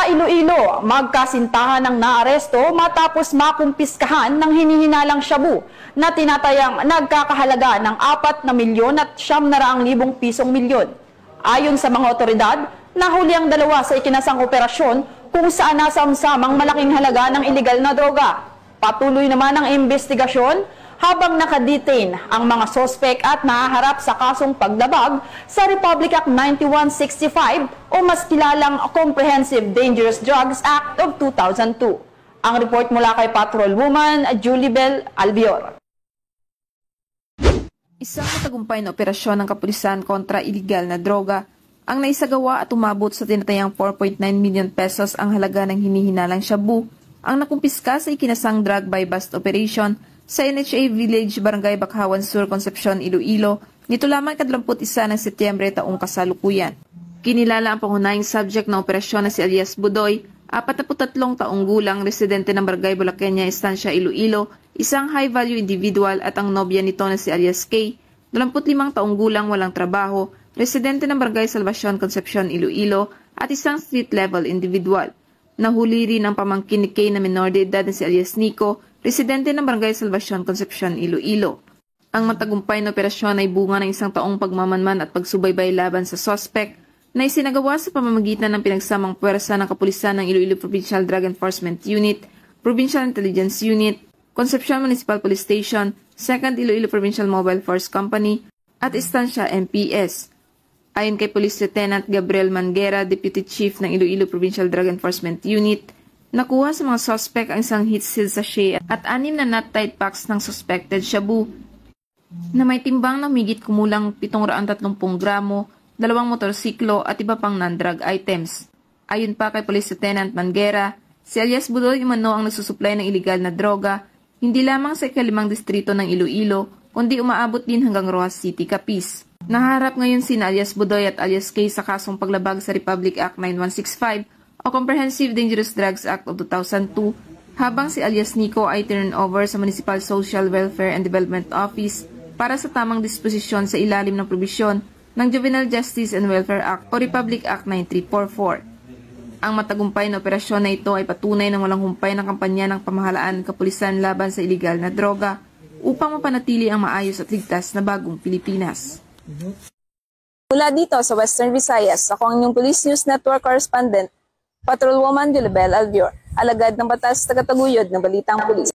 Iloilo, magkasintahan ng naaresto matapos makumpiskahan ng hinihinalang shabu na tinatayang nagkakahalaga ng 4 na milyon at 900,000 pisong milyon. Ayon sa mga otoridad, nahuli ang dalawa sa ikinasang operasyon kung saan nasamsamang malaking halaga ng iligal na droga. Patuloy naman ang investigasyon habang nakadetain ang mga sospek at nahaharap sa kasong pagdabag sa Republic Act 9165 o mas kilalang Comprehensive Dangerous Drugs Act of 2002. Ang report mula kay Patrolwoman Julibel Albior. Isang matagumpay na operasyon ng kapulisan kontra iligal na droga ang naisagawa at umabot sa tinatayang 4.9 million pesos ang halaga ng hinihinalang shabu ang nakumpiska sa ikinasang drug buy bust operation sa NHA Village, Barangay Bakawan Sur, Concepcion, Iloilo, nito lamang 21 ng Setyembre taong kasalukuyan. Kinilala ang pangunahing subject ng operasyon na si Alias Budoy, 43 taong gulang, residente ng Barangay Bulaqueña, Estancia, Iloilo, isang high-value individual at ang nobya nito na si Alias K, 25 taong gulang, walang trabaho, residente ng Barangay Salvacion, Concepcion, Iloilo, at isang street-level individual. Nahuli rin ang pamangkin ni K na menor de edad na si Alias Nico, residente ng Barangay Salvacion, Concepcion, Iloilo. Ang matagumpay na operasyon ay bunga ng isang taong pagmamanman at pagsubaybay laban sa suspect na isinagawa sa pamamagitan ng pinagsamang puwersa ng kapulisan ng Iloilo Provincial Drug Enforcement Unit, Provincial Intelligence Unit, Concepcion Municipal Police Station, 2nd Iloilo Provincial Mobile Force Company, at Estancia MPS. Ayon kay Police Lieutenant Gabriel Manguera, Deputy Chief ng Iloilo Provincial Drug Enforcement Unit, nakuha sa mga suspect ang isang heat seal sachet at 6 na nut tight packs ng suspected shabu na may timbang na humigit kumulang 730 gramo, 2 motorsiklo at iba pang non-drug items. Ayon pa kay Police Lieutenant Manguera, si Alias Budoy umano ang nagsusupply ng iligal na droga hindi lamang sa ikalimang distrito ng Iloilo kundi umaabot din hanggang Rojas City, Capiz. Naharap ngayon sina Alias Budoy at Alias K sa kasong paglabag sa Republic Act 9165 o Comprehensive Dangerous Drugs Act of 2002, habang si Alias Nico ay turn over sa Municipal Social Welfare and Development Office para sa tamang disposisyon sa ilalim ng probisyon ng Juvenile Justice and Welfare Act o Republic Act 9344. Ang matagumpay na operasyon na ito ay patunay ng walang humpay ng kampanya ng pamahalaan ng kapulisan laban sa iligal na droga upang mapanatili ang maayos at ligtas na bagong Pilipinas. Mula dito sa Western Visayas, ako ang inyong Police News Network correspondent, Patrolwoman Julibel Albior, alagad ng batas tagataguyod ng Balitang Pulis.